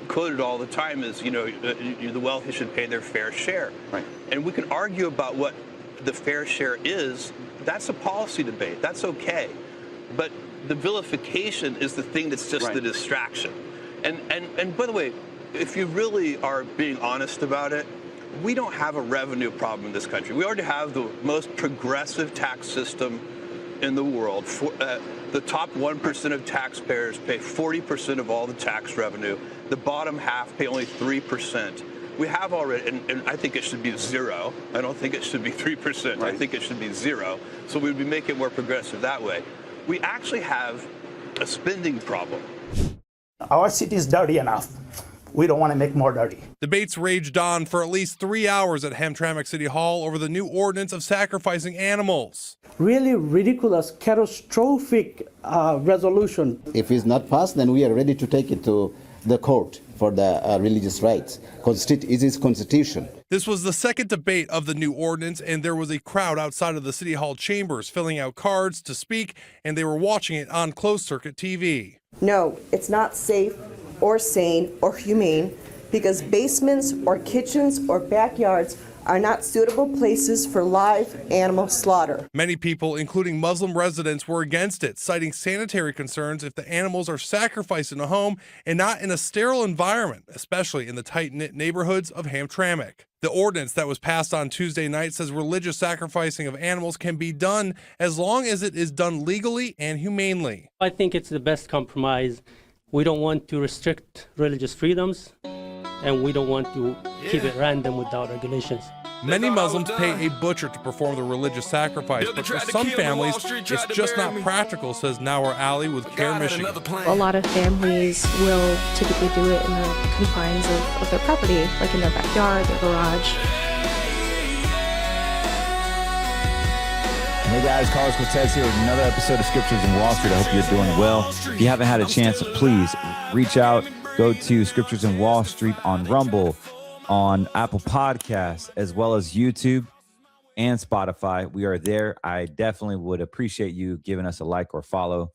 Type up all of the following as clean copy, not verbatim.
quoted all the time is, the wealthy should pay their fair share. Right. And we can argue about what the fair share is. That's a policy debate. That's okay. But the vilification is the thing that's just the distraction. And by the way, if you really are being honest about it, we don't have a revenue problem in this country. We already have the most progressive tax system in the world. The top 1% of taxpayers pay 40% of all the tax revenue. The bottom half pay only 3%. We have already, and I think it should be zero. I don't think it should be 3%. Right. I think it should be zero. So we'd be making it more progressive that way. We actually have a spending problem. Our city is dirty enough. We don't want to make more dirty. Debates raged on for at least 3 hours at Hamtramck City Hall over the new ordinance of sacrificing animals. Really ridiculous, catastrophic resolution. If it's not passed, then we are ready to take it to the court for the religious rights. It is constitution. This was the second debate of the new ordinance, and there was a crowd outside of the City Hall chambers filling out cards to speak, and they were watching it on closed-circuit TV. No, it's not safe or sane or humane because basements or kitchens or backyards are not suitable places for live animal slaughter. Many people, including Muslim residents, were against it, citing sanitary concerns if the animals are sacrificed in a home and not in a sterile environment, especially in the tight-knit neighborhoods of Hamtramck. The ordinance that was passed on Tuesday night says religious sacrificing of animals can be done as long as it is done legally and humanely. I think it's the best compromise. We don't want to restrict religious freedoms, and we don't want to keep it random without regulations. Many Muslims pay a butcher to perform the religious sacrifice, but for some families, it's just not practical, says Nawar Ali with Care Michigan. A lot of families will typically do it in the confines of their property, like in their backyard, their garage. Hey guys, Carlos Cortez here with another episode of Scriptures in Wall Street. I hope you're doing well. If you haven't had a chance, please reach out. Go to Scriptures in Wall Street on Rumble, on Apple Podcasts, as well as YouTube and Spotify. We are there. I definitely would appreciate you giving us a like or follow.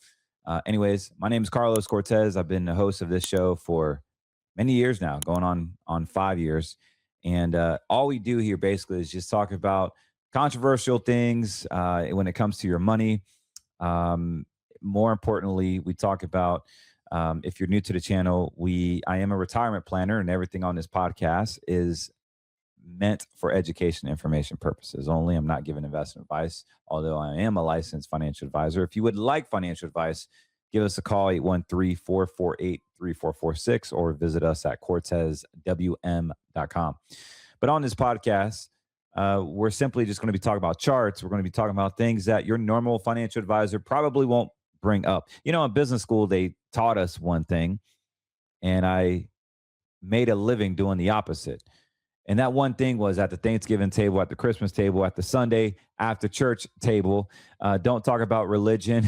Anyways, my name is Carlos Cortez. I've been the host of this show for many years now, going on 5 years. And all we do here basically is just talk about controversial things when it comes to your money. More importantly, we talk about if you're new to the channel, I am a retirement planner, and everything on this podcast is meant for education and information purposes only. I'm not giving investment advice, although I am a licensed financial advisor. If you would like financial advice, give us a call, 813-448-3446, or visit us at cortezwm.com. But on this podcast, we're simply just going to be talking about charts. We're going to be talking about things that your normal financial advisor probably won't bring up. You know, in business school, they taught us one thing, and I made a living doing the opposite. And that one thing was at the Thanksgiving table, at the Christmas table, at the Sunday after church table, don't talk about religion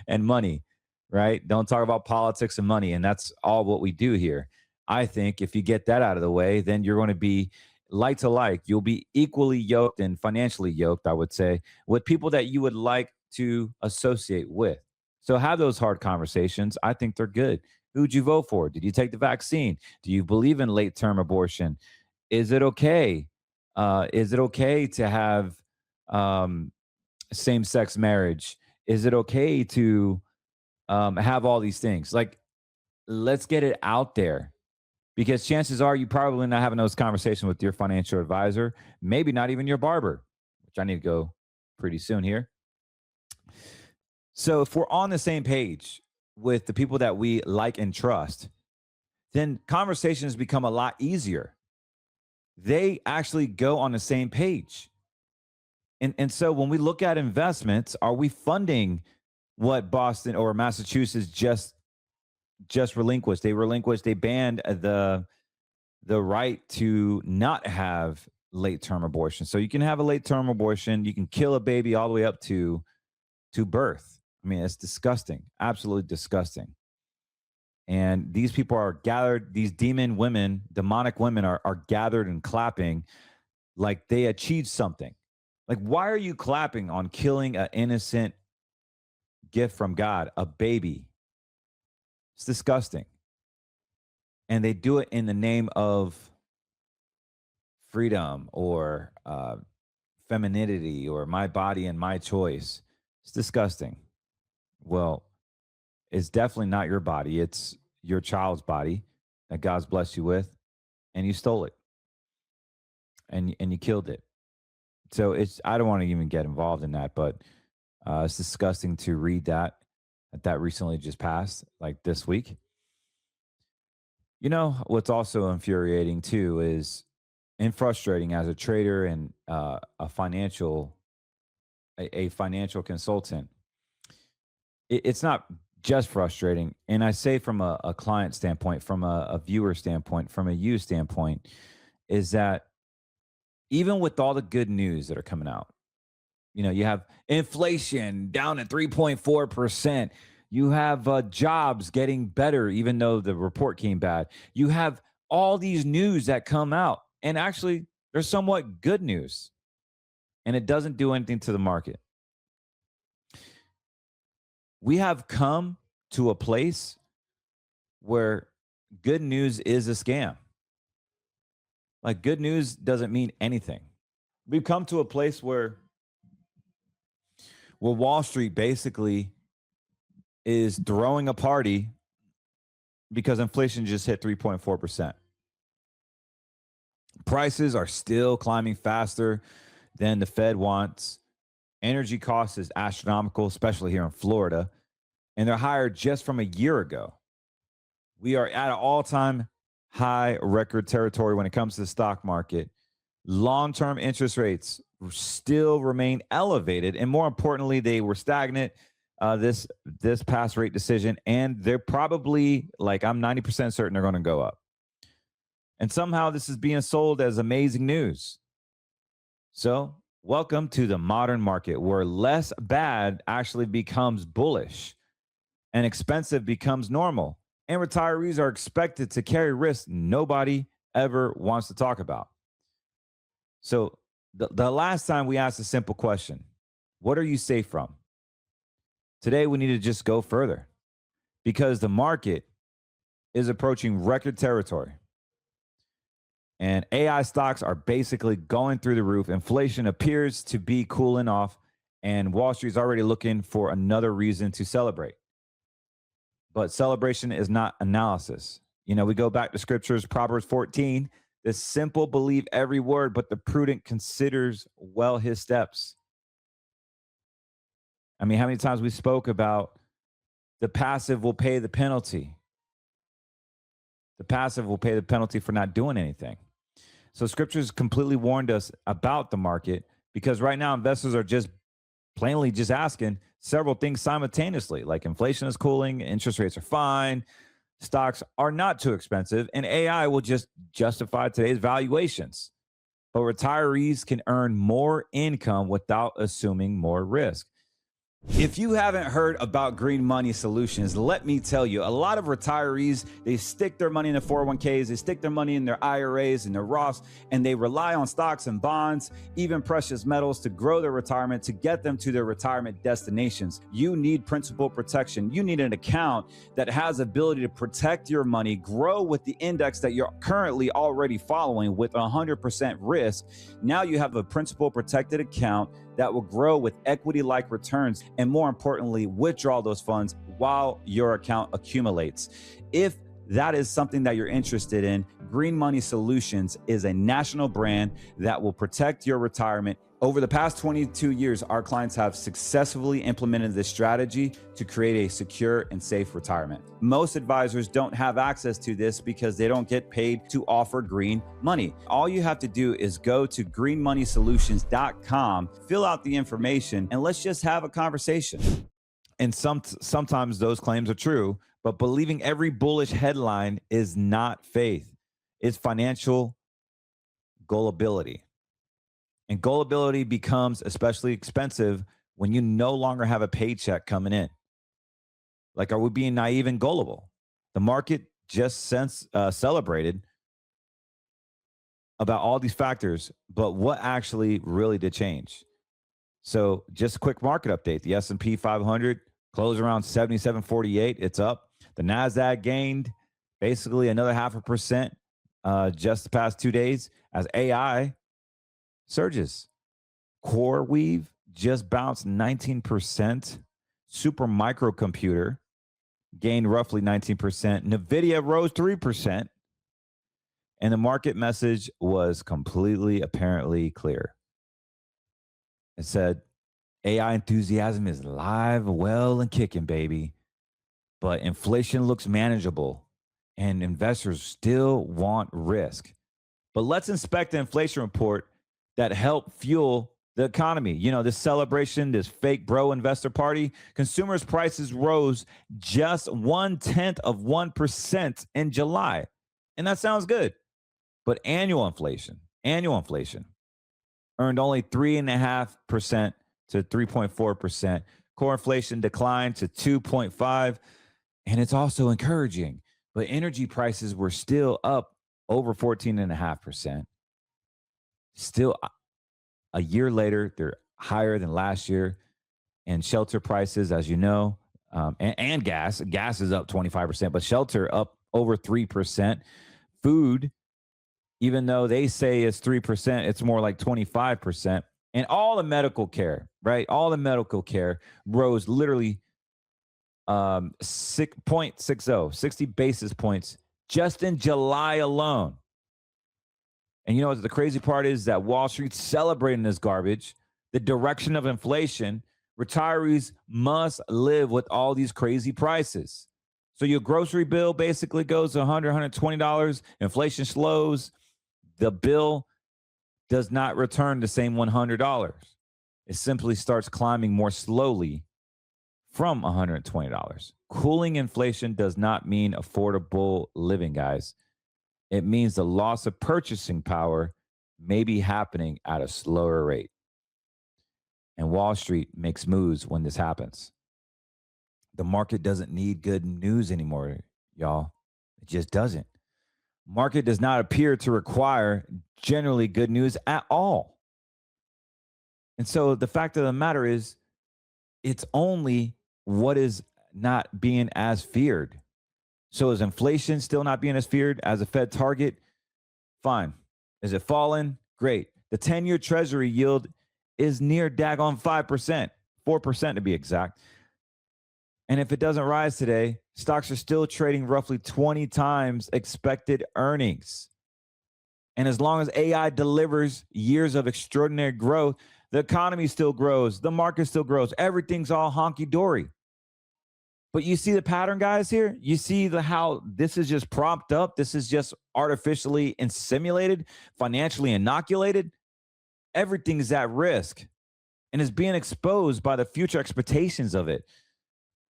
and money, right? Don't talk about politics and money. And that's all what we do here. I think if you get that out of the way, then you're going to be like to like. You'll be equally yoked and financially yoked, I would say, with people that you would like to associate with. So have those hard conversations. I think they're good. Who'd you vote for? Did you take the vaccine? Do you believe in late-term abortion? Is it okay? Is it okay to have same-sex marriage? Is it okay to have all these things? Like, let's get it out there, because chances are you probably not having those conversations with your financial advisor, maybe not even your barber, which I need to go pretty soon here. So if we're on the same page with the people that we like and trust, then conversations become a lot easier. They actually go on the same page. And so when we look at investments, are we funding what Boston or Massachusetts just relinquished? They banned the right to not have late-term abortion. So you can have a late-term abortion, you can kill a baby all the way up to birth. I mean, it's disgusting, absolutely disgusting. And these people are gathered, these demonic women are gathered and clapping like they achieved something. Like, why are you clapping on killing an innocent gift from God, a baby? It's disgusting. And they do it in the name of freedom or femininity or my body and my choice. It's disgusting. Well, it's definitely not your body. It's your child's body that God's blessed you with, and you stole it, and you killed it. So I don't want to even get involved in that, but it's disgusting to read that recently just passed, like this week. You know, what's also infuriating too is, and frustrating as a trader and a financial consultant. It's not just frustrating, and I say from a client standpoint, from a viewer standpoint, from a you standpoint, is that even with all the good news that are coming out, you know, you have inflation down at 3.4%. You have jobs getting better, even though the report came bad. You have all these news that come out, and actually, they're somewhat good news, and it doesn't do anything to the market. We have come to a place where good news is a scam. Like, good news doesn't mean anything. We've come to a place where Wall Street basically is throwing a party because inflation just hit 3.4%. Prices are still climbing faster than the Fed wants. Energy costs is astronomical, especially here in Florida, and they're higher just from a year ago. We are at an all-time high record territory when it comes to the stock market. Long-term interest rates still remain elevated, and more importantly, they were stagnant this past rate decision, and they're probably, like, I'm 90% certain they're going to go up. And somehow this is being sold as amazing news. So welcome to the modern market, where less bad actually becomes bullish and expensive becomes normal. And retirees are expected to carry risks nobody ever wants to talk about. So the last time we asked a simple question, what are you safe from? Today we need to just go further, because the market is approaching record territory. And AI stocks are basically going through the roof. Inflation appears to be cooling off, and Wall Street is already looking for another reason to celebrate. But celebration is not analysis. You know, we go back to scriptures, Proverbs 14, the simple believe every word, but the prudent considers well his steps. I mean, how many times we spoke about the passive will pay the penalty. The passive will pay the penalty for not doing anything. So scriptures completely warned us about the market, because right now investors are just plainly just asking several things simultaneously, like inflation is cooling, interest rates are fine, stocks are not too expensive, and AI will just justify today's valuations. But retirees can earn more income without assuming more risk. If you haven't heard about Green Money Solutions, let me tell you, a lot of retirees, they stick their money in the 401ks, they stick their money in their IRAs and their Roths, and they rely on stocks and bonds, even precious metals, to grow their retirement, to get them to their retirement destinations. You need principal protection. You need an account that has ability to protect your money, grow with the index that you're currently already following with 100% risk. Now you have a principal protected account that will grow with equity-like returns, and more importantly, withdraw those funds while your account accumulates. If that is something that you're interested in, Green Money Solutions is a national brand that will protect your retirement. Over the past 22 years, our clients have successfully implemented this strategy to create a secure and safe retirement. Most advisors don't have access to this because they don't get paid to offer green money. All you have to do is go to greenmoneysolutions.com, fill out the information, and let's just have a conversation. And sometimes those claims are true, but believing every bullish headline is not faith. It's financial gullibility. And gullibility becomes especially expensive when you no longer have a paycheck coming in. Like, are we being naive and gullible? The market just celebrated about all these factors, but what actually really did change? So just a quick market update. The S&P 500 closed around 77.48. It's up. The NASDAQ gained basically another 0.5% just the past 2 days as AI surges. Core Weave just bounced 19%. Super microcomputer gained roughly 19%. NVIDIA rose 3%. And the market message was completely, apparently clear. It said, AI enthusiasm is live, well, and kicking, baby. But inflation looks manageable, and investors still want risk. But let's inspect the inflation report that helped fuel the economy. You know, this celebration, this fake bro investor party, consumers' prices rose just 0.1% in July. And that sounds good. But annual inflation earned only 3.5% to 3.4%. Core inflation declined to 2.5%. And it's also encouraging. But energy prices were still up over 14.5%. Still, a year later, they're higher than last year. And shelter prices, as you know, and gas is up 25%, but shelter up over 3%. Food, even though they say it's 3%, it's more like 25%. And all the medical care, right? All the medical care rose literally 60 basis points just in July alone. And you know what the crazy part is? That Wall Street's celebrating this garbage, the direction of inflation. Retirees must live with all these crazy prices. So your grocery bill basically goes to $100, $120. Inflation slows. The bill does not return the same $100. It simply starts climbing more slowly from $120. Cooling inflation does not mean affordable living, guys. It means the loss of purchasing power may be happening at a slower rate. And Wall Street makes moves when this happens. The market doesn't need good news anymore, y'all. It just doesn't. Market does not appear to require generally good news at all. And so the fact of the matter is, it's only what is not being as feared. So is inflation still not being as feared as a Fed target? Fine. Is it falling? Great. The 10-year Treasury yield is near daggone 5%, 4% to be exact. And if it doesn't rise today, stocks are still trading roughly 20 times expected earnings. And as long as AI delivers years of extraordinary growth, the economy still grows, the market still grows, everything's all honky-dory. But you see the pattern, guys, here? You see how this is just propped up? This is just artificially and simulated, financially inoculated? Everything is at risk and is being exposed by the future expectations of it.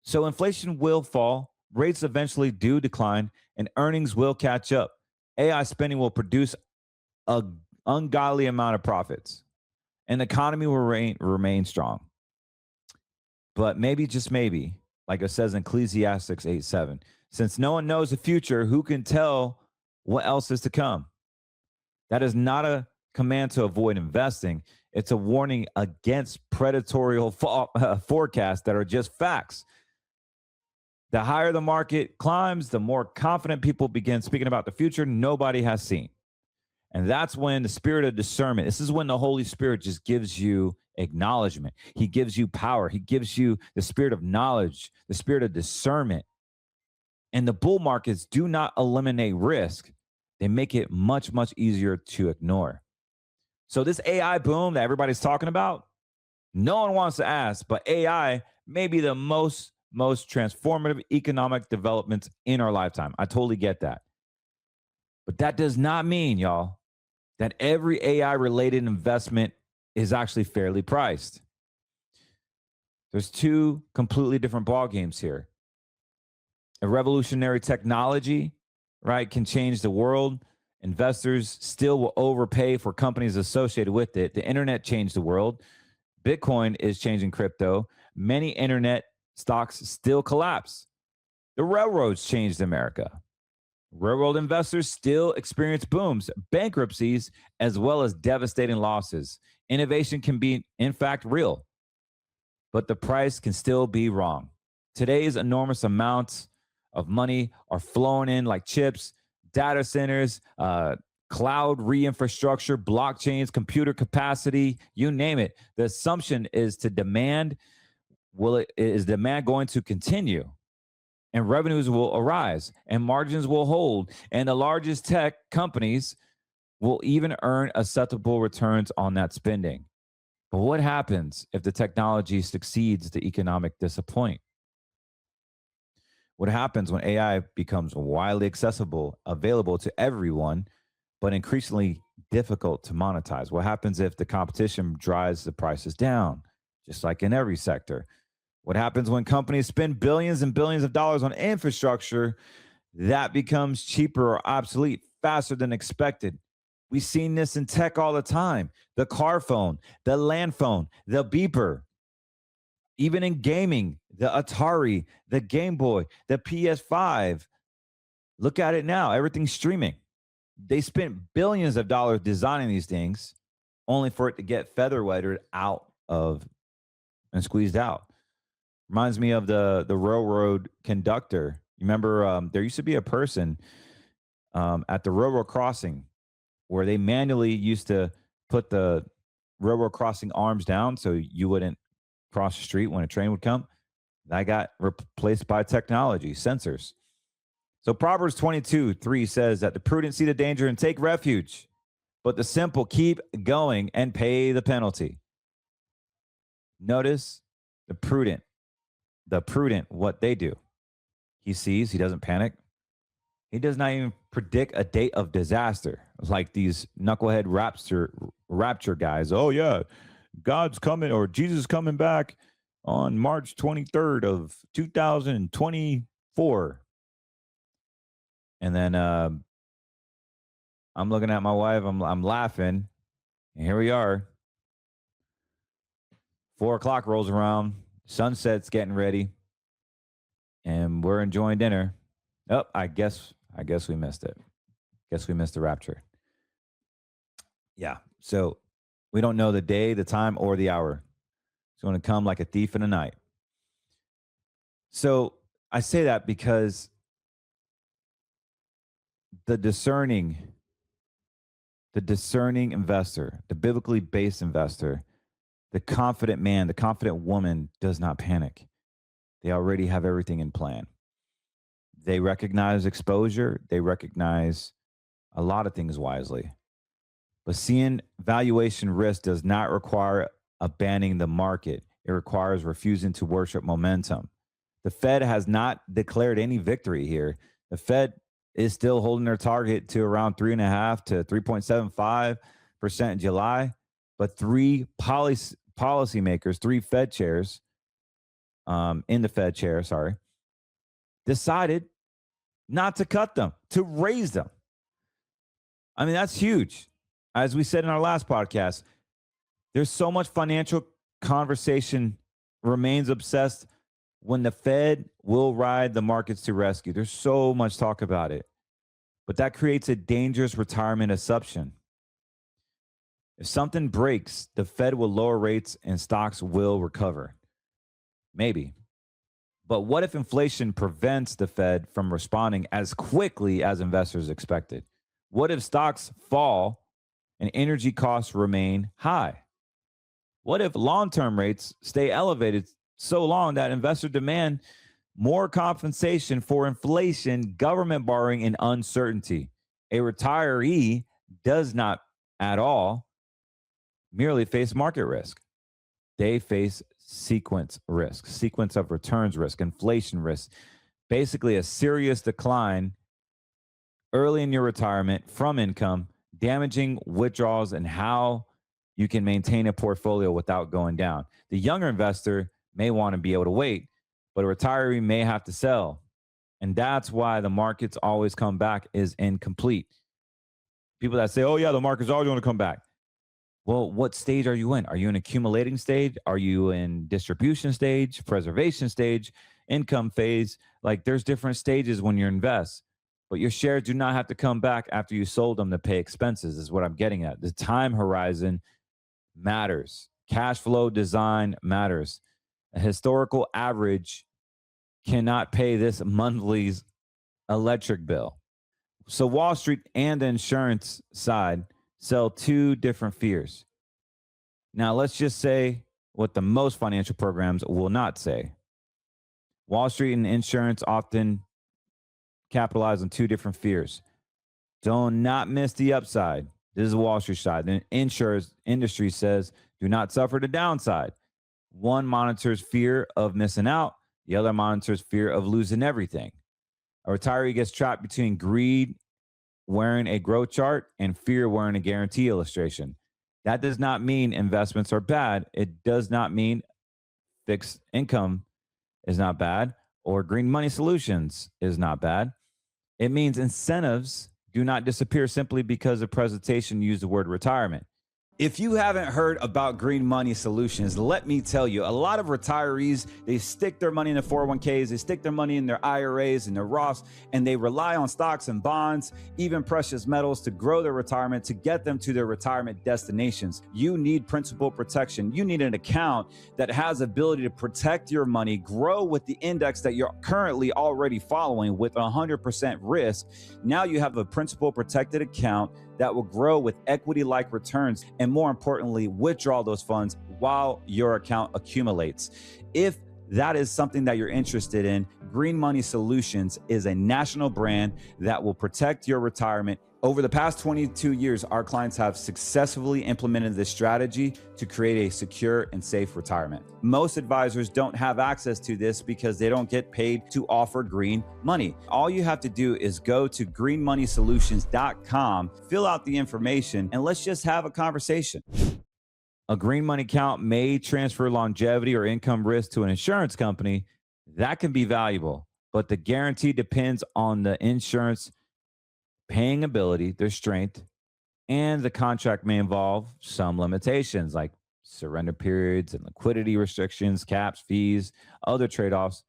So inflation will fall, rates eventually do decline, and earnings will catch up. AI spending will produce an ungodly amount of profits, and the economy will remain strong. But maybe, just maybe, like it says in Ecclesiastes 8:7, since no one knows the future, who can tell what else is to come? That is not a command to avoid investing. It's a warning against predatory forecasts that are just facts. The higher the market climbs, the more confident people begin speaking about the future nobody has seen. And that's when the spirit of discernment, this is when the Holy Spirit just gives you acknowledgement. He gives you power. He gives you the spirit of knowledge, the spirit of discernment. And the bull markets do not eliminate risk. They make it much, much easier to ignore. So this AI boom that everybody's talking about, no one wants to ask, but AI may be the most transformative economic developments in our lifetime. I totally get that. But that does not mean, y'all, that every AI-related investment is actually fairly priced. There's two completely different ball games here. A revolutionary technology, right, can change the world. Investors still will overpay for companies associated with it. The internet changed the world. Bitcoin is changing crypto. Many internet stocks still collapse. The railroads changed America. Railroad investors still experience booms, bankruptcies, as well as devastating losses. Innovation can be, in fact, real, but the price can still be wrong. Today's enormous amounts of money are flowing in like chips, data centers, cloud re-infrastructure, blockchains, computer capacity, you name it. The assumption is is demand going to continue? And revenues will arise and margins will hold. And the largest tech companies will even earn acceptable returns on that spending. But what happens if the technology succeeds the economic disappointment? What happens when AI becomes widely accessible, available to everyone, but increasingly difficult to monetize? What happens if the competition drives the prices down, just like in every sector? What happens when companies spend billions and billions of dollars on infrastructure that becomes cheaper or obsolete faster than expected? We've seen this in tech all the time. The car phone, the land phone, the beeper. Even in gaming, the Atari, the Game Boy, the PS5. Look at it now. Everything's streaming. They spent billions of dollars designing these things only for it to get featherweighted out of and squeezed out. Reminds me of the railroad conductor. You remember there used to be a person at the railroad crossing where they manually used to put the railroad crossing arms down so you wouldn't cross the street when a train would come. That got replaced by technology, sensors. So Proverbs 22:3 says that the prudent see the danger and take refuge, but the simple keep going and pay the penalty. Notice the prudent, what they do. He sees, he doesn't panic. He does not even predict a date of disaster like these knucklehead rapture guys. Oh, yeah, God's coming or Jesus is coming back on March 23rd of 2024. And then I'm looking at my wife. I'm laughing. And here we are. 4 o'clock rolls around. Sunset's getting ready. And we're enjoying dinner. Oh, I guess we missed it. Guess we missed the rapture. Yeah. So we don't know the day, the time, or the hour. It's going to come like a thief in the night. So I say that because the discerning investor, the biblically based investor, the confident man, the confident woman does not panic. They already have everything in plan. They recognize exposure. They recognize a lot of things wisely. But seeing valuation risk does not require abandoning the market. It requires refusing to worship momentum. The Fed has not declared any victory here. The Fed is still holding their target to around 3.5 to 3.75% in July. But three policymakers, three Fed chairs, in the Fed chair, decided not to cut them, to raise them. I mean, that's huge. As we said in our last podcast, there's so much financial conversation remains obsessed when the Fed will ride the markets to rescue. There's so much talk about it. But that creates a dangerous retirement assumption. If something breaks, the Fed will lower rates and stocks will recover. Maybe. But what if inflation prevents the Fed from responding as quickly as investors expected? What if stocks fall and energy costs remain high? What if long-term rates stay elevated so long that investors demand more compensation for inflation, government borrowing, and uncertainty? A retiree does not at all merely face market risk. They face sequence risk, sequence of returns risk, inflation risk, basically a serious decline early in your retirement from income, damaging withdrawals and how you can maintain a portfolio without going down. The younger investor may want to be able to wait, but a retiree may have to sell. And that's why the markets always come back is incomplete. People that say, oh yeah, the market's always going to come back. Well, what stage are you in? Are you in accumulating stage? Are you in distribution stage, preservation stage, income phase? Like there's different stages when you invest, but your shares do not have to come back after you sold them to pay expenses is what I'm getting at. The time horizon matters. Cash flow design matters. A historical average cannot pay this monthly's electric bill. So Wall Street and the insurance side sell two different fears. Now, let's just say what the most financial programs will not say. Wall Street and insurance often capitalize on two different fears. Do not miss the upside. This is the Wall Street side. The insurance industry says, do not suffer the downside. One monitors fear of missing out. The other monitors fear of losing everything. A retiree gets trapped between greed wearing a growth chart and fear wearing a guarantee illustration. That does not mean investments are bad. It does not mean fixed income is not bad or green money solutions is not bad. It means incentives do not disappear simply because the presentation used the word retirement. If you haven't heard about green money solutions, let me tell you, a lot of retirees, they stick their money in their 401ks, they stick their money in their IRAs and their Roths, and they rely on stocks and bonds, even precious metals to grow their retirement, to get them to their retirement destinations. You need principal protection. You need an account that has ability to protect your money, grow with the index that you're currently already following with 100% risk. Now you have a principal protected account that will grow with equity-like returns, and more importantly, withdraw those funds while your account accumulates. If that is something that you're interested in, Green Money Solutions is a national brand that will protect your retirement. Over the past 22 years, our clients have successfully implemented this strategy to create a secure and safe retirement. Most advisors don't have access to this because they don't get paid to offer green money. All you have to do is go to greenmoneysolutions.com, fill out the information, and let's just have a conversation. A green money account may transfer longevity or income risk to an insurance company. That can be valuable, but the guarantee depends on the insurance paying ability, their strength, and the contract may involve some limitations like surrender periods and liquidity restrictions, caps, fees, other trade-offs.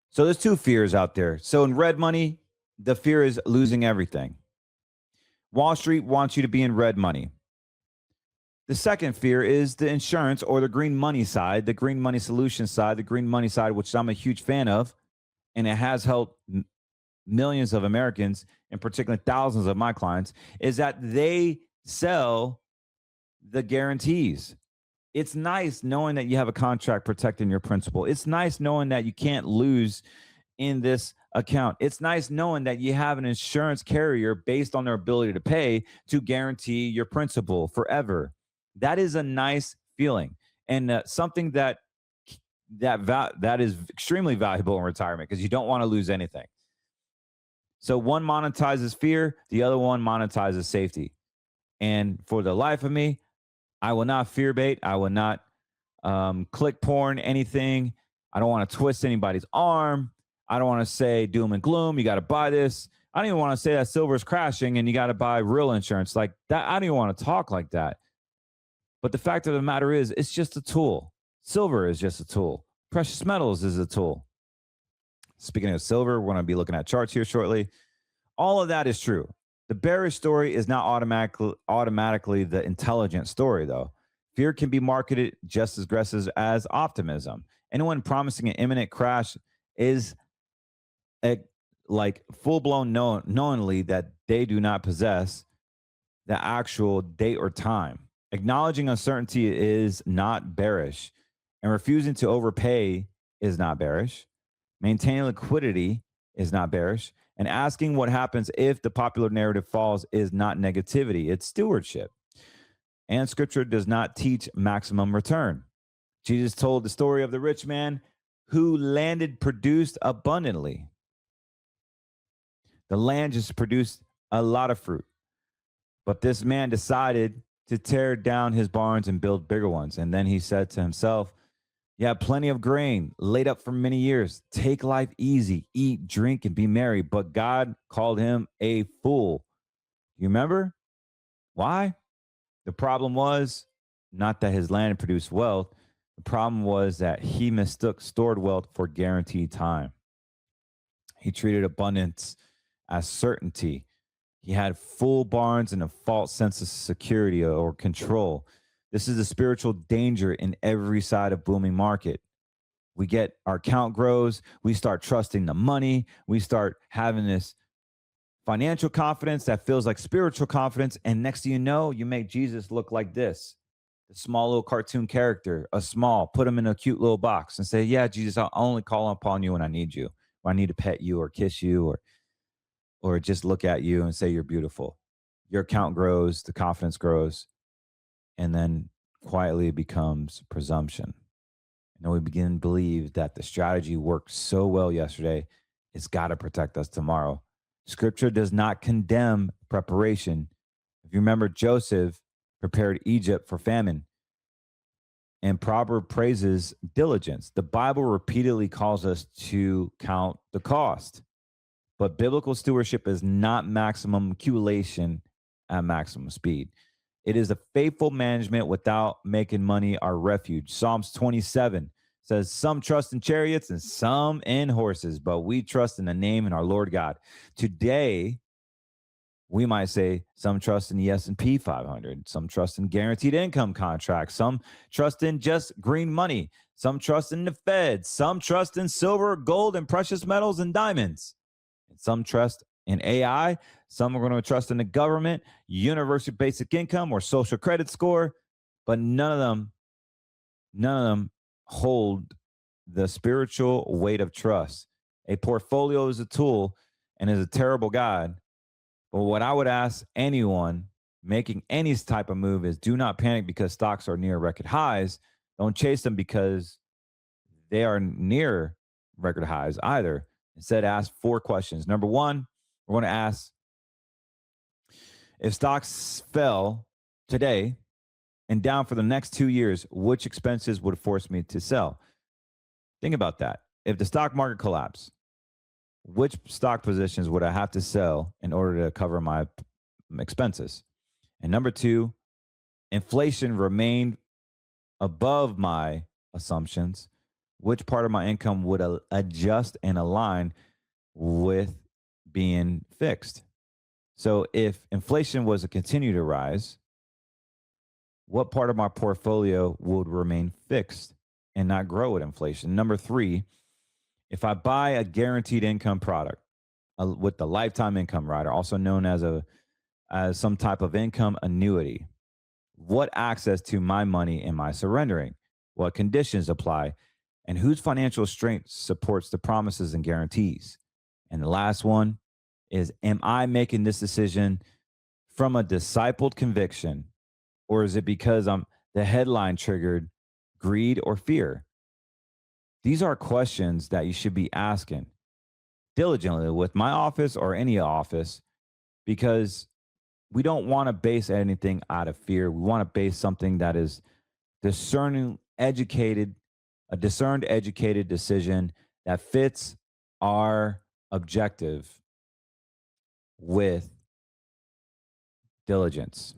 So there's two fears out there. So in red money, the fear is losing everything. Wall Street wants you to be in red money. The second fear is the insurance or the green money side, the green money solution side, the green money side, which I'm a huge fan of, and it has helped millions of Americans, and particularly thousands of my clients, is that they sell the guarantees. It's nice knowing that you have a contract protecting your principal. It's nice knowing that you can't lose in this account. It's nice knowing that you have an insurance carrier based on their ability to pay to guarantee your principal forever. That is a nice feeling, and something that is extremely valuable in retirement because you don't want to lose anything. So one monetizes fear, the other one monetizes safety. And for the life of me, I will not fear bait. I will not click porn, anything. I don't want to twist anybody's arm. I don't want to say doom and gloom. You got to buy this. I don't even want to say that silver is crashing and you got to buy real insurance like that. I don't even want to talk like that. But the fact of the matter is, it's just a tool. Silver is just a tool. Precious metals is a tool. Speaking of silver, we're going to be looking at charts here shortly. All of that is true. The bearish story is not automatically the intelligent story, though. Fear can be marketed just as aggressive as optimism. Anyone promising an imminent crash is like full-blown knowingly that they do not possess the actual date or time. Acknowledging uncertainty is not bearish, and refusing to overpay is not bearish. Maintaining liquidity is not bearish. And asking what happens if the popular narrative falls is not negativity. It's stewardship. And scripture does not teach maximum return. Jesus told the story of the rich man who landed produced abundantly. The land just produced a lot of fruit. But this man decided to tear down his barns and build bigger ones. And then he said to himself, you have plenty of grain laid up for many years. Take life easy, eat, drink, and be merry. But God called him a fool. You remember? Why? The problem was not that his land produced wealth. The problem was that he mistook stored wealth for guaranteed time. He treated abundance as certainty. He had full barns and a false sense of security or control. This is the spiritual danger in every side of booming market. We get our account grows. We start trusting the money. We start having this financial confidence that feels like spiritual confidence. And next thing you know, you make Jesus look like this. The small little cartoon character, put him in a cute little box and say, yeah, Jesus, I'll only call upon you when I need you, or I need to pet you or kiss you or just look at you and say you're beautiful. Your account grows, the confidence grows, and then quietly it becomes presumption. And we begin to believe that the strategy worked so well yesterday, it's got to protect us tomorrow. Scripture does not condemn preparation. If you remember, Joseph prepared Egypt for famine, and Proverb praises diligence. The Bible repeatedly calls us to count the cost, but biblical stewardship is not maximum accumulation at maximum speed. It is a faithful management without making money our refuge. Psalms 27 says, some trust in chariots and some in horses, but we trust in the name and our Lord God. Today, we might say some trust in the S&P 500, some trust in guaranteed income contracts, some trust in just green money, some trust in the Fed, some trust in silver, gold, and precious metals and diamonds, and some trust in AI, some are going to trust in the government, universal basic income, or social credit score, but none of them hold the spiritual weight of trust. A portfolio is a tool and is a terrible guide. But what I would ask anyone making any type of move is do not panic because stocks are near record highs. Don't chase them because they are near record highs either. Instead, ask 4 questions. Number 1, we're going to ask, if stocks fell today and down for the next 2 years, which expenses would force me to sell? Think about that. If the stock market collapsed, which stock positions would I have to sell in order to cover my expenses? And number 2, inflation remained above my assumptions. Which part of my income would adjust and align with being fixed? So if inflation was to continue to rise, what part of my portfolio would remain fixed and not grow with inflation? Number 3, if I buy a guaranteed income product with the lifetime income rider, also known as some type of income annuity, what access to my money am I surrendering? What conditions apply? And whose financial strength supports the promises and guarantees? And the last one is, am I making this decision from a discipled conviction, or is it because the headline triggered greed or fear? These are questions that you should be asking diligently with my office or any office, because we don't want to base anything out of fear. We want to base something that is a discerned, educated decision that fits our objective with diligence.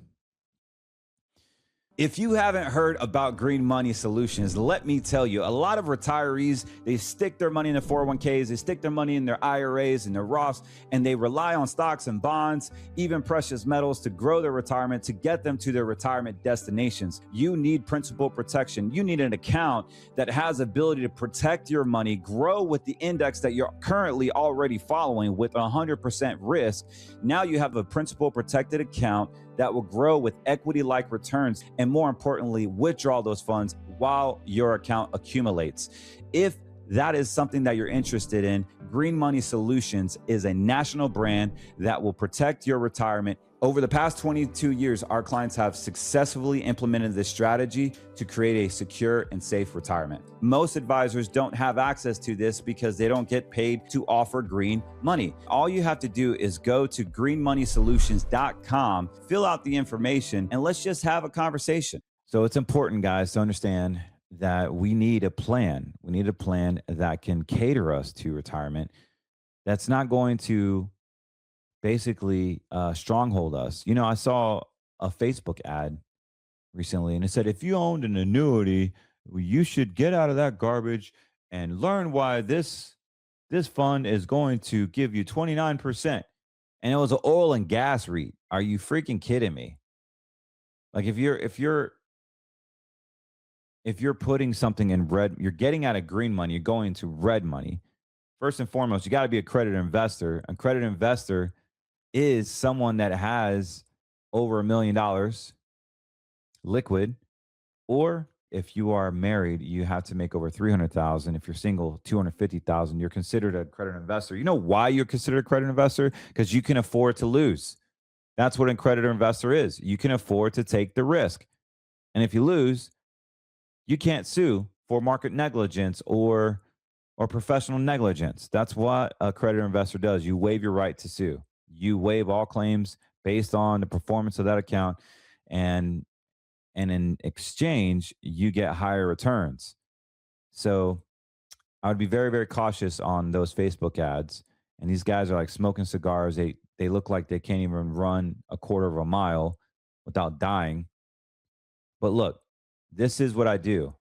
If you haven't heard about Green Money Solutions, let me tell you, a lot of retirees, they stick their money in their 401ks, they stick their money in their IRAs and their Roths, and they rely on stocks and bonds, even precious metals, to grow their retirement, to get them to their retirement destinations. You need principal protection. You need an account that has ability to protect your money, grow with the index that you're currently already following with 100% risk. Now you have a principal protected account that will grow with equity-like returns, and more importantly, withdraw those funds while your account accumulates. If that is something that you're interested in, Green Money Solutions is a national brand that will protect your retirement. Over the past 22 years, our clients have successfully implemented this strategy to create a secure and safe retirement. Most advisors don't have access to this because they don't get paid to offer green money. All you have to do is go to greenmoneysolutions.com, fill out the information, and let's just have a conversation. So it's important, guys, to understand that we need a plan. We need a plan that can cater us to retirement, that's not going to basically stronghold us. You know, I saw a Facebook ad recently and it said, if you owned an annuity, you should get out of that garbage and learn why this fund is going to give you 29%. And it was an oil and gas REIT. Are you freaking kidding me? Like if you're putting something in red, you're getting out of green money, you're going to red money. First and foremost, you got to be a accredited investor. Accredited investor is someone that has over $1 million liquid, or if you are married, you have to make over 300,000. If you're single, 250,000. You're considered a credit investor. You know why you're considered a credit investor? Because you can afford to lose. That's what a creditor investor is. You can afford to take the risk. And if you lose, you can't sue for market negligence or professional negligence. That's what a creditor investor does. You waive your right to sue. You waive all claims based on the performance of that account, and in exchange, you get higher returns. So I would be very, very cautious on those Facebook ads. And these guys are like smoking cigars. They look like they can't even run a quarter of a mile without dying. But look, this is what I do.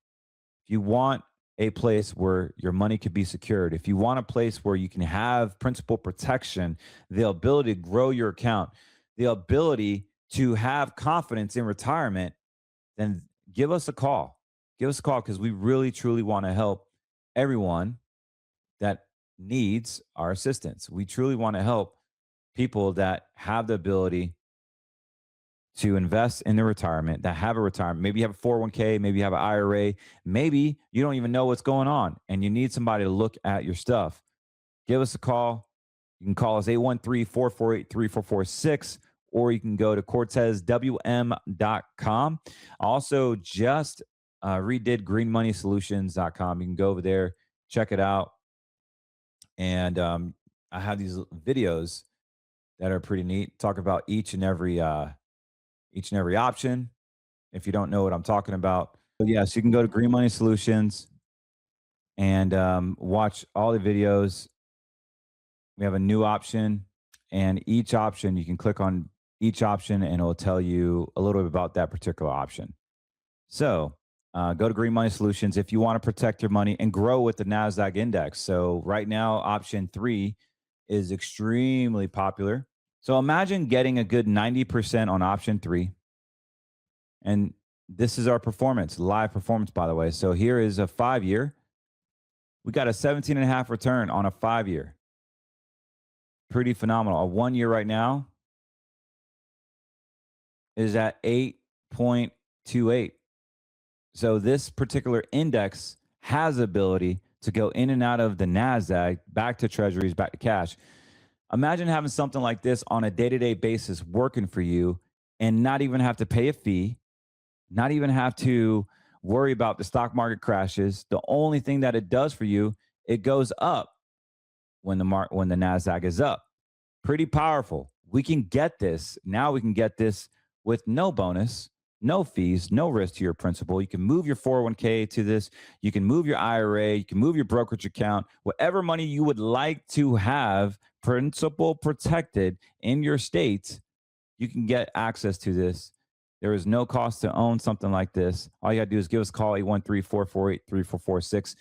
If you want a place where your money could be secured, if you want a place where you can have principal protection, the ability to grow your account, the ability to have confidence in retirement, then give us a call. Give us a call, because we really, truly want to help everyone that needs our assistance. We truly want to help people that have the ability to invest in their retirement, that have a retirement. Maybe you have a 401k, maybe you have an IRA, maybe you don't even know what's going on and you need somebody to look at your stuff. Give us a call. You can call us 813-448-3446, or you can go to cortezwm.com. Also, just redid greenmoneysolutions.com. You can go over there, check it out. And I have these videos that are pretty neat. Talk about each and every option. If you don't know what I'm talking about, so yes, you can go to Green Money Solutions and watch all the videos. We have a new option, and each option, you can click on each option and it will tell you a little bit about that particular option. So go to Green Money Solutions if you want to protect your money and grow with the NASDAQ index. So right now, option 3 is extremely popular. So imagine getting a good 90% on option 3. And this is our performance, live performance, by the way. So here is a 5-year. We got a 17.5 return on a 5-year. Pretty phenomenal. A 1-year right now is at 8.28. So this particular index has the ability to go in and out of the NASDAQ, back to treasuries, back to cash. Imagine having something like this on a day-to-day basis working for you and not even have to pay a fee, not even have to worry about the stock market crashes. The only thing that it does for you, it goes up when the NASDAQ is up. Pretty powerful. We can get this. Now we can get this with no bonus, no fees, no risk to your principal. You can move your 401k to this. You can move your IRA. You can move your brokerage account. Whatever money you would like to have principal protected in your state, you can get access to this. There is no cost to own something like this. All you got to do is give us a call, 813-448-3446.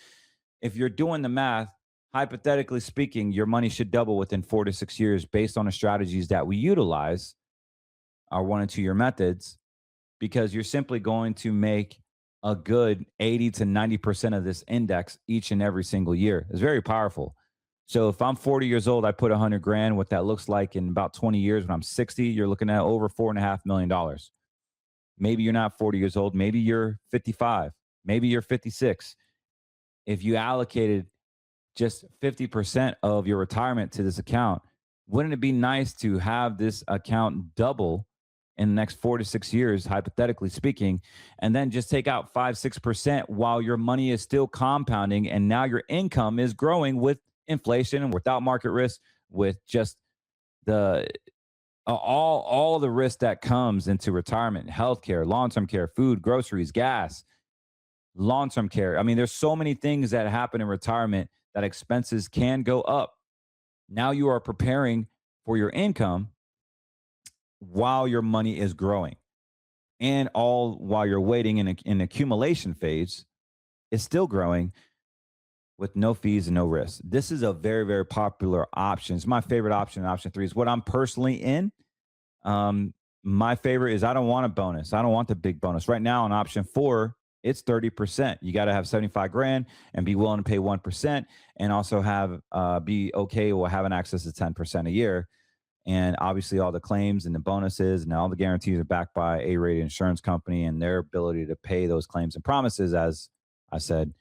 If you're doing the math, hypothetically speaking, your money should double within 4 to 6 years based on the strategies that we utilize, our 1 and 2 year methods, because you're simply going to make a good 80 to 90% of this index each and every single year. It's very powerful. So if I'm 40 years old, I put 100 grand, what that looks like in about 20 years, when I'm 60, you're looking at over $4.5 million. Maybe you're not 40 years old. Maybe you're 55. Maybe you're 56. If you allocated just 50% of your retirement to this account, wouldn't it be nice to have this account double in the next 4 to 6 years, hypothetically speaking, and then just take out 5-6% while your money is still compounding, and now your income is growing with inflation and without market risk, with just the all the risk that comes into retirement: healthcare, long-term care, food, groceries, gas, long-term care. I mean, there's so many things that happen in retirement that expenses can go up. Now you are preparing for your income while your money is growing, and all while you're waiting in accumulation phase, it's still growing with no fees and no risk. This is a very, very popular option. It's my favorite option. Option 3 is what I'm personally in. My favorite is I don't want a bonus. I don't want the big bonus. Right now on option 4, it's 30%. You got to have 75 grand and be willing to pay 1%, and also have be okay with having access to 10% a year. And obviously all the claims and the bonuses and all the guarantees are backed by A-rated insurance company and their ability to pay those claims and promises, as I said.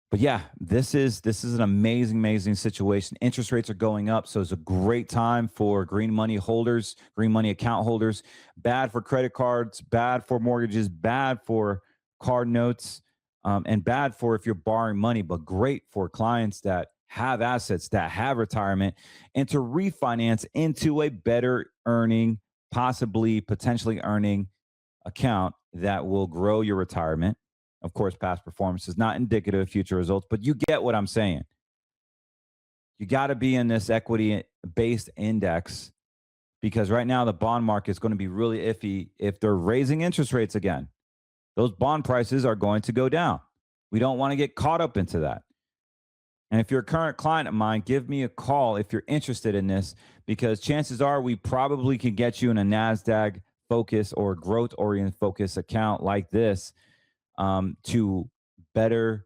But yeah, this is an amazing situation. Interest rates are going up, so it's a great time for green money holders, green money account holders. Bad for credit cards, bad for mortgages, bad for card notes, and bad for if you're borrowing money, but great for clients that have assets, that have retirement, and to refinance into a better earning, potentially earning account that will grow your retirement. Of course, past performance is not indicative of future results, but you get what I'm saying. You got to be in this equity-based index because right now the bond market is going to be really iffy if they're raising interest rates again. Those bond prices are going to go down. We don't want to get caught up into that. And if you're a current client of mine, give me a call if you're interested in this, because chances are we probably can get you in a NASDAQ focus or growth-oriented focus account like this to better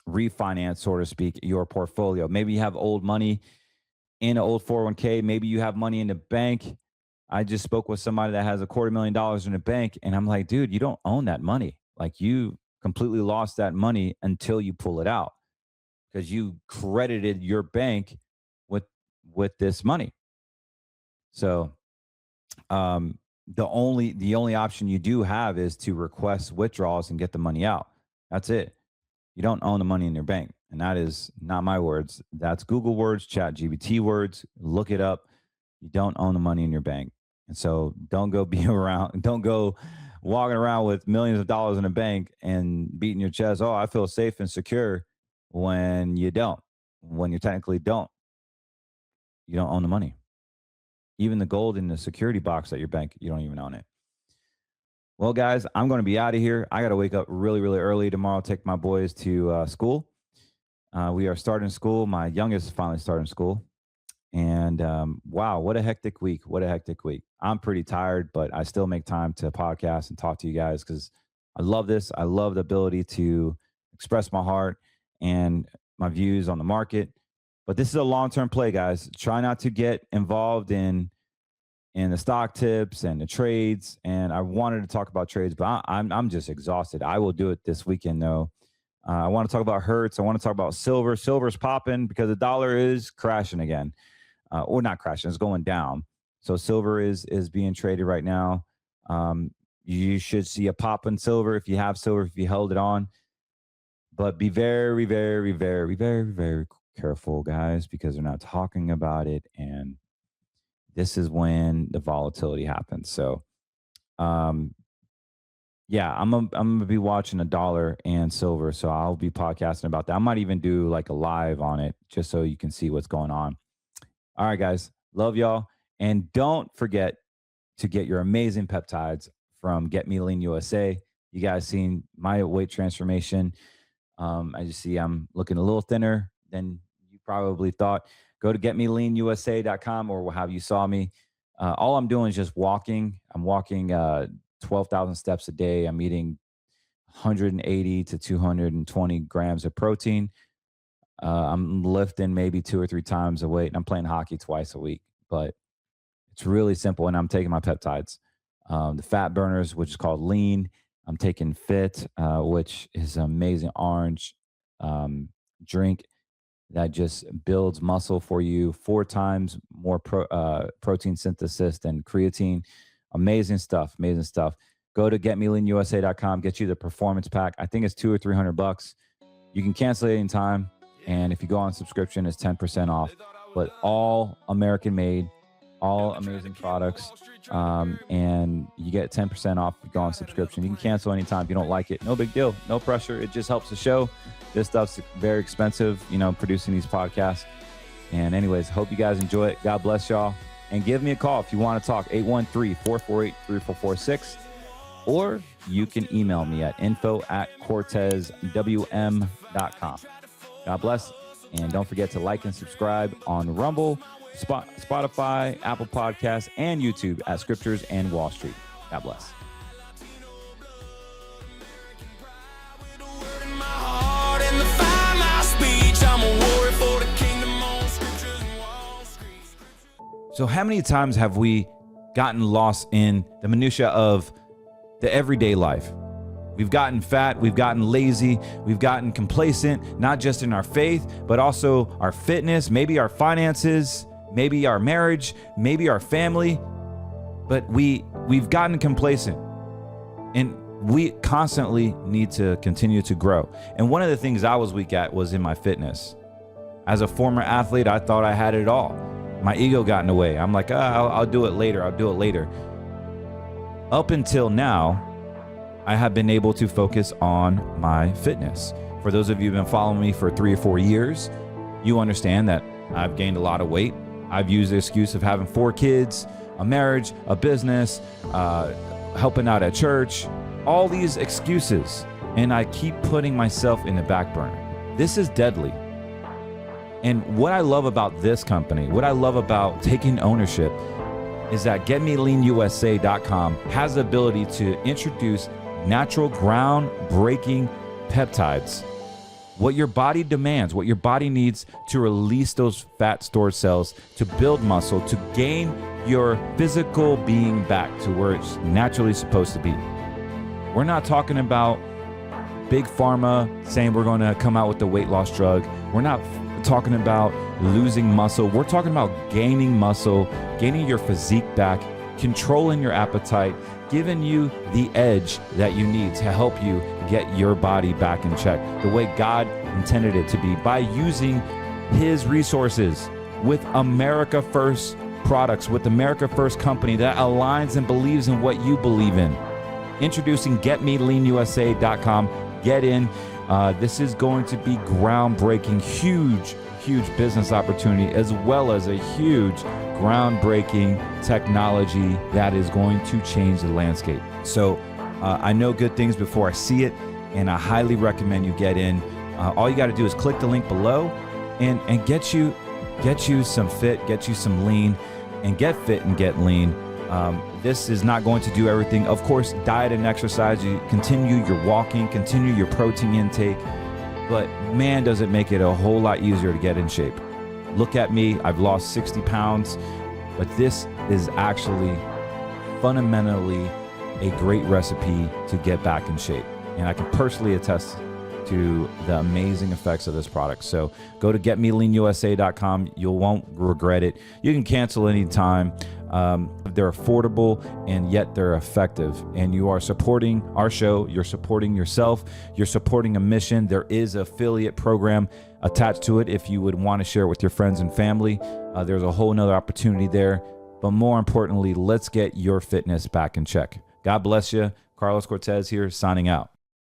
refinance, so to speak, your portfolio. Maybe you have old money in an old 401k. Maybe you have money in the bank. I just spoke with somebody that has $250,000 in the bank, and I'm like, dude, you don't own that money. Like, you completely lost that money until you pull it out because you credited your bank with this money. So the only option you do have is to request withdrawals and get the money out. That's it. You don't own the money in your bank. And that is not my words. That's Google words, ChatGPT words. Look it up. You don't own the money in your bank. And so don't go walking around with millions of dollars in a bank and beating your chest. Oh, I feel safe and secure, when you don't. When you technically don't. You don't own the money. Even the gold in the security box at your bank, you don't even own it. Well, guys, I'm going to be out of here. I got to wake up really, really early tomorrow, take my boys to school. We are starting school. My youngest is finally starting school. And wow, what a hectic week. What a hectic week. I'm pretty tired, but I still make time to podcast and talk to you guys because I love this. I love the ability to express my heart and my views on the market. But this is a long-term play, guys. Try not to get involved in the stock tips and the trades. And I wanted to talk about trades, but I'm just exhausted. I will do it this weekend, though. I want to talk about Hertz. I want to talk about silver. Silver's popping because the dollar is crashing again. Or not crashing, it's going down. So silver is being traded right now. You should see a pop in silver if you have silver, if you held it on. But be very, very, very, very, very careful, guys, because they're not talking about it. And this is when the volatility happens. So, yeah, I'm gonna be watching the dollar and silver. So I'll be podcasting about that. I might even do like a live on it just so you can see what's going on. All right, guys. Love y'all. And don't forget to get your amazing peptides from Get Me Lean USA. You guys seen my weight transformation. As you see, I'm looking a little thinner than you probably thought. Go to getmeleanusa.com or how you saw me. All I'm doing is just walking. I'm walking 12,000 steps a day. I'm eating 180 to 220 grams of protein. I'm lifting maybe 2 or 3 times the weight, and I'm playing hockey twice a week. But it's really simple, and I'm taking my peptides. The fat burners, which is called Lean. I'm taking Fit, which is an amazing orange drink that just builds muscle for you 4 times more protein synthesis than creatine. Amazing stuff. Amazing stuff. Go to getmeleanusa.com. Get you the performance pack. I think it's $200 or $300. You can cancel it anytime. And if you go on subscription, it's 10% off. But all American made, all amazing products. And you get 10% off if you go on subscription. You can cancel anytime if you don't like it. No big deal. No pressure. It just helps the show. This stuff's very expensive, producing these podcasts. And anyways, hope you guys enjoy it. God bless y'all. And give me a call if you want to talk, 813-448-3446. Or you can email me at info@cortezwm.com. God bless. And don't forget to like and subscribe on Rumble, Spotify, Apple Podcasts, and YouTube at Scriptures and Wall Street. God bless. I'm a warrior for the kingdom on Scriptures and Wall. So how many times have we gotten lost in the minutia of the everyday life? We've gotten fat, we've gotten lazy, we've gotten complacent, not just in our faith, but also our fitness, maybe our finances, maybe our marriage, maybe our family. But we've gotten complacent, and we constantly need to continue to grow. And one of the things I was weak at was in my fitness. As a former athlete, I thought I had it all. My ego got in the way. I'm like, I'll do it later. I'll do it later. Up until now, I have been able to focus on my fitness. For those of you who've been following me for 3 or 4 years, you understand that I've gained a lot of weight. I've used the excuse of having 4 kids, a marriage, a business, helping out at church, all these excuses. And I keep putting myself in the back burner. This is deadly. And what I love about this company, what I love about taking ownership, is that GetMeLeanUSA.com has the ability to introduce natural, groundbreaking peptides. What your body demands, what your body needs to release those fat stored cells, to build muscle, to gain your physical being back to where it's naturally supposed to be. We're not talking about big pharma saying we're going to come out with the weight loss drug. We're not talking about losing muscle. We're talking about gaining muscle, gaining your physique back, controlling your appetite, giving you the edge that you need to help you get your body back in check the way God intended it to be, by using his resources with America First products, with America First company that aligns and believes in what you believe in. Introducing GetMeLeanUSA.com. Get in. This is going to be groundbreaking, huge business opportunity, as well as a huge groundbreaking technology that is going to change the landscape. So I know good things before I see it, and I highly recommend you get in. All you got to do is click the link below and get you some fit, get you some lean, and get fit and get lean. This is not going to do everything. Of course, diet and exercise, you continue your walking, continue your protein intake, but man, does it make it a whole lot easier to get in shape. Look at me, I've lost 60 pounds, but this is actually fundamentally a great recipe to get back in shape. And I can personally attest to the amazing effects of this product. So go to GetMeLeanUSA.com. You won't regret it. You can cancel anytime. They're affordable, and yet they're effective. And you are supporting our show. You're supporting yourself. You're supporting a mission. There is an affiliate program attached to it if you would want to share it with your friends and family. There's a whole nother opportunity there. But more importantly, let's get your fitness back in check. God bless you. Carlos Cortez here, signing out.